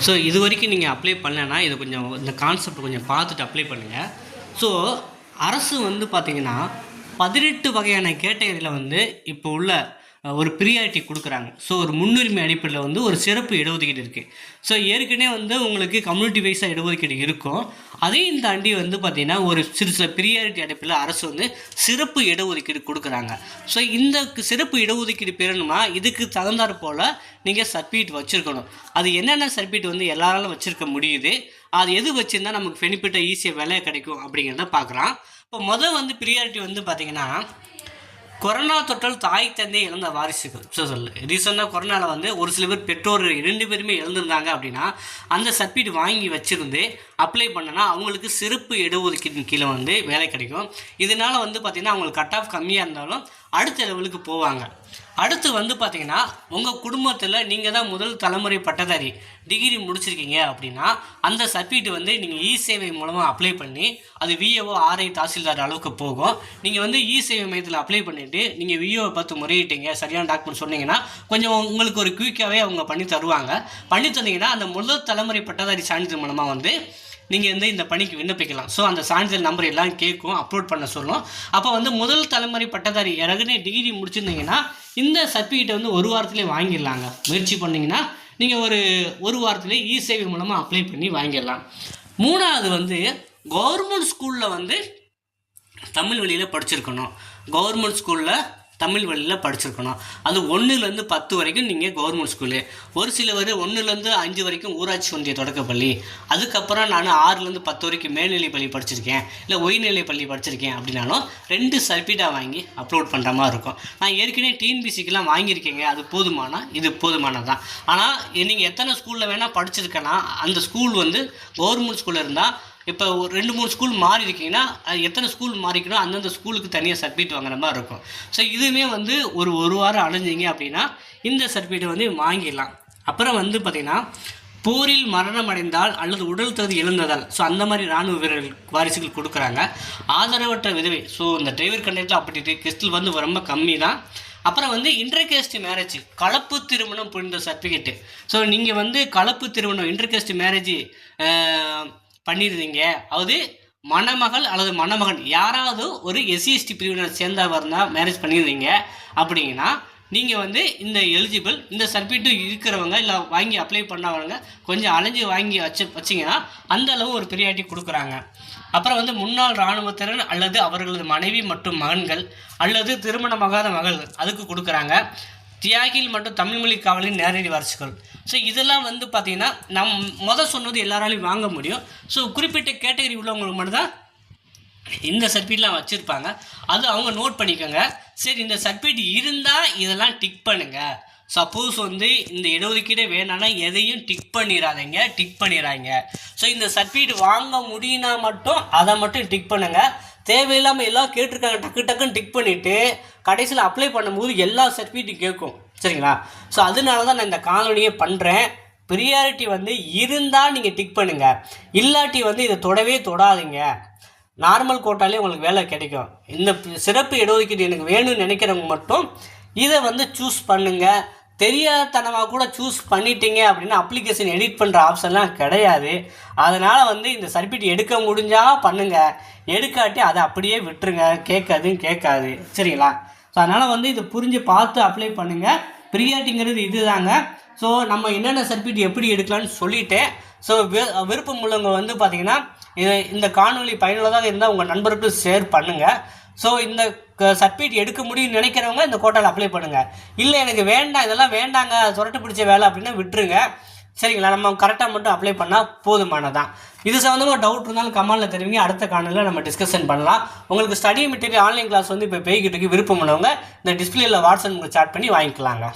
So இது வரைக்கும் நீங்கள் அப்ளை பண்ணலைன்னா இதை கொஞ்சம் இந்த கான்செப்ட் கொஞ்சம் பார்த்துட்டு அப்ளை பண்ணுங்கள். ஸோ அரசு வந்து பார்த்திங்கன்னா 18 வகையான கேட்டகரியில் வந்து இப்போ உள்ள ஒரு ப்ரியாரிட்டி கொடுக்குறாங்க. ஸோ ஒரு முன்னுரிமை அடிப்படையில் வந்து ஒரு சிறப்பு இடஒதுக்கீடு இருக்குது. ஸோ ஏற்கனவே வந்து உங்களுக்கு கம்யூனிட்டி வைஸாக இடஒதுக்கீடு இருக்கும். அதையும் தாண்டி வந்து பார்த்திங்கன்னா ஒரு சில ப்ரியாரிட்டி அடிப்படையில் அரசு வந்து சிறப்பு இடஒதுக்கீடு கொடுக்குறாங்க. ஸோ இந்த சிறப்பு இடஒதுக்கீடு பெறணுமா இதுக்கு தகுந்தாற் போல் நீங்கள் சர்டிஃபிகேட் வச்சுருக்கணும். அது என்னென்ன சர்டிஃபிகேட் வந்து எல்லாராலும் வச்சுருக்க முடியுது, அது எது வச்சுருந்தா நமக்கு பெனிஃபிட்டாக ஈஸியாக வேலை கிடைக்கும் அப்படிங்கிறத பார்க்குறான். இப்போ வந்து ப்ரியாரிட்டி வந்து பார்த்திங்கன்னா கொரோனா தொற்றால் தாய் தந்தை இழந்த வாரிசுகள். ரீசெண்டாக கொரோனாவில் வந்து ஒரு சில பேர் பெற்றோர் 2 பேருமே இழந்திருந்தாங்க அப்படின்னா அந்த சர்டிஃபிகேட் வாங்கி வச்சுருந்து அப்ளை பண்ணனா அவங்களுக்கு சிறப்பு இடஒதுக்கீட்டின் கீழே வந்து வேலை கிடைக்கும். இதனால் வந்து பார்த்திங்கன்னா அவங்களுக்கு கட் ஆஃப் கம்மியாக இருந்தாலும் அடுத்த லெவலுக்கு போவாங்க. அடுத்து வந்து பார்த்திங்கன்னா உங்கள் குடும்பத்தில் நீங்கள் தான் முதல் தலைமுறை பட்டதாரி டிகிரி முடிச்சிருக்கீங்க அப்படின்னா அந்த சர்டிஃபிகேட் வந்து நீங்கள் இ-சேவை மூலமாக அப்ளை பண்ணி அது விஏஓ ஆர்ஐ தாசில்தார் அளவுக்கு போகும். நீங்கள் வந்து இ-சேவை மையத்தில் அப்ளை பண்ணிவிட்டு நீங்கள் விஏஓவை பார்த்து முறையிட்டீங்க, சரியான டாக்குமெண்ட் சொன்னீங்கன்னா கொஞ்சம் உங்களுக்கு ஒரு குயிக்காகவே அவங்க பண்ணி தருவாங்க. பண்ணி தந்தீங்கன்னா அந்த முதல் தலைமுறை பட்டதாரி சான்றிதழ் மூலமாக வந்து நீங்கள் வந்து இந்த பணிக்கு விண்ணப்பிக்கலாம். ஸோ அந்த சான்றிதழ் நம்பர் எல்லாம் கேட்கும், அப்லோட் பண்ண சொல்லும். அப்போ வந்து முதல் தலைமுறை பட்டதாரி யாராவது டிகிரி முடிச்சிருந்தீங்கன்னா இந்த சர்டிஃபிகேட்டை வந்து ஒரு வாரத்திலே வாங்கிடலாங்க. முயற்சி பண்ணிங்கன்னா நீங்கள் ஒரு வாரத்திலே இ-சேவை மூலமாக அப்ளை பண்ணி வாங்கிடலாம். 3வது வந்து கவர்மெண்ட் ஸ்கூலில் வந்து தமிழ் வழியில் படிச்சிருக்கணும். கவர்மெண்ட் ஸ்கூலில் தமிழ் வழியில் படிச்சிருக்கணும். அது 1லேருந்து 10 வரைக்கும் நீங்கள் கவர்மெண்ட் ஸ்கூலு. ஒரு சிலவர் 1லேருந்து 5 வரைக்கும் ஊராட்சி ஒன்றிய தொடக்கப்பள்ளி, அதுக்கப்புறம் நான் 6லேருந்து 10 வரைக்கும் மேல்நிலை பள்ளி படிச்சிருக்கேன், இல்லை உயர்நிலை பள்ளி படிச்சிருக்கேன் அப்படின்னாலும் 2 சர்டிஃபிகேட்டாக வாங்கி அப்லோட் பண்ணுற மாதிரி இருக்கும். நான் ஏற்கனவே டிஎன்பிசிக்கெலாம் வாங்கியிருக்கேங்க, அது போதுமானா இது போதுமானதான். ஆனால் நீங்கள் எத்தனை ஸ்கூலில் வேணால் படிச்சிருக்கலாம். அந்த ஸ்கூல் வந்து கவர்மெண்ட் ஸ்கூலில் இருந்தால் இப்போ ஒரு 2-3 ஸ்கூல் மாறி இருக்கீங்கன்னா எத்தனை ஸ்கூல் மாறிக்கணும் அந்தந்த ஸ்கூலுக்கு தனியாக சர்டிஃபிகேட் வாங்குற மாதிரி இருக்கும். ஸோ இதுவுமே வந்து ஒரு வாரம் அடைஞ்சிங்க அப்படின்னா இந்த சர்டிஃபிகேட்டை வந்து வாங்கிடலாம். அப்புறம் வந்து பார்த்திங்கன்னா போரில் மரணம் அடைந்தால் அல்லது உடல் தகுதி இழந்ததால், ஸோ அந்த மாதிரி இராணுவ வீரர்கள் வாரிசுகள் கொடுக்குறாங்க. ஆதரவற்ற விதவை, ஸோ இந்த டிரைவர் கண்டக்டர் அப்படி கிறிஸ்டல் வந்து ரொம்ப கம்மி தான். அப்புறம் வந்து இன்டர்கேஸ்ட் மேரேஜ், கலப்பு திருமணம் புரிந்த சர்டிஃபிகேட்டு. ஸோ நீங்கள் வந்து கலப்பு திருமணம் இன்டர்கேஸ்ட் மேரேஜ் பண்ணியிருந்தீங்க, அதாவது மணமகள் அல்லது மணமகன் யாராவது ஒரு எஸ்சி/எஸ்டி பிரிவினர் சேர்ந்தவர் இருந்தால் மேரேஜ் பண்ணியிருந்தீங்க அப்படிங்கன்னா நீங்கள் வந்து இந்த எலிஜிபிள் இந்த சர்டிஃபிகேட்டு இருக்கிறவங்க இல்லை வாங்கி அப்ளை பண்ணவங்க கொஞ்சம் அலைஞ்சி வாங்கி வச்சிங்கன்னா அந்த அளவு ஒரு ப்ரியாரிட்டி கொடுக்குறாங்க. அப்புறம் வந்து முன்னாள் இராணுவத்தினர் அல்லது அவர்களது மனைவி மற்றும் மகன்கள் அல்லது திருமணமாகாத மகள்கள் அதுக்கு கொடுக்குறாங்க. தியாகிகள் மற்றும் தமிழ்மொழி காவலின் நேரடி வாரிசுகள். ஸோ இதெல்லாம் வந்து பார்த்திங்கன்னா சொன்னது எல்லாராலையும் வாங்க முடியும். ஸோ குறிப்பிட்ட கேட்டகரி உள்ளவங்களுக்கு மட்டும்தான் இந்த சர்டிஃபிகேட்லாம் வச்சுருப்பாங்க. அது அவங்க நோட் பண்ணிக்கோங்க. சரி, இந்த சர்டிஃபிகேட் இருந்தால் இதெல்லாம் டிக் பண்ணுங்கள். சப்போஸ் வந்து இந்த இடஒதுக்கீடே வேணான்னா எதையும் டிக் பண்ணிடாதீங்க. ஸோ இந்த சர்டிஃபிகேட் வாங்க முடியும்னா மட்டும் அதை மட்டும் டிக் பண்ணுங்கள். தேவையில்லாமல் எல்லாம் கேட்டிருக்காங்க டக்குன்னு டிக் பண்ணிவிட்டு கடைசியில் அப்ளை பண்ணும்போது எல்லா சர்டிஃபிகேட்டும் கேட்கும். சரிங்களா? ஸோ அதனால தான் நான் இந்த காணொலியே பண்ணுறேன். ப்ரியாரிட்டி வந்து இருந்தால் நீங்கள் டிக் பண்ணுங்கள், இல்லாட்டி வந்து இதை தொடாதீங்க. நார்மல் கோட்டாலே உங்களுக்கு வேலை கிடைக்கும். இந்த சிறப்பு இடஒதுக்கீடு எனக்கு வேணும்னு நினைக்கிறவங்க மட்டும் இதை வந்து சூஸ் பண்ணுங்கள். தெரியாதனமாக கூட சூஸ் பண்ணிட்டீங்க அப்படின்னா அப்ளிகேஷன் எடிட் பண்ணுற ஆப்ஷன்லாம் கிடையாது. அதனால் வந்து இந்த சர்டிஃபிகேட் எடுக்க முடிஞ்சால் பண்ணுங்கள், எடுக்காட்டி அதை அப்படியே விட்டுருங்க, கேட்காது. சரிங்களா? ஸோ அதனால் வந்து இதை புரிஞ்சு பார்த்து அப்ளை பண்ணுங்கள். ப்ரியாரிட்டிங்கிறது இது தாங்க. ஸோ நம்ம என்னென்ன சர்டிஃபிகேட் எப்படி எடுக்கலான்னு சொல்லிட்டேன். ஸோ விருப்பம் உள்ளவங்க வந்து பார்த்திங்கன்னா இந்த காணொலி பயனுள்ளதாக இருந்தால் உங்கள் நண்பருக்கு ஷேர் பண்ணுங்கள். ஸோ இந்த சர்டிஃபிகேட் எடுக்க முடியும்னு நினைக்கிறவங்க இந்த கோட்டாவில் அப்ளை பண்ணுங்கள். இல்லை எனக்கு வேண்டாம், இதெல்லாம் வேண்டாங்க, சொரட்டு பிடிச்ச வேலை அப்படின்னா விட்டுருங்க. சரிங்களா? நம்ம கரெக்டாக மட்டும் அப்ளை பண்ணால் போதுமானதான். இது சம்மந்தமாக டவுட் இருந்தாலும் கமெண்ட்டில் தெரிவிங்க. அடுத்த காணொலியில் நம்ம டிஸ்கஷன் பண்ணலாம். உங்களுக்கு ஸ்டடி மெட்டீரியல் ஆன்லைன் கிளாஸ் வந்து இப்போ போய்கிட்டு இருக்கு. விருப்பம் உள்ளவங்க இந்த டிஸ்பிளேயில் வாட்ஸ்அப் சாட் பண்ணி வாங்கிக்கலாங்க.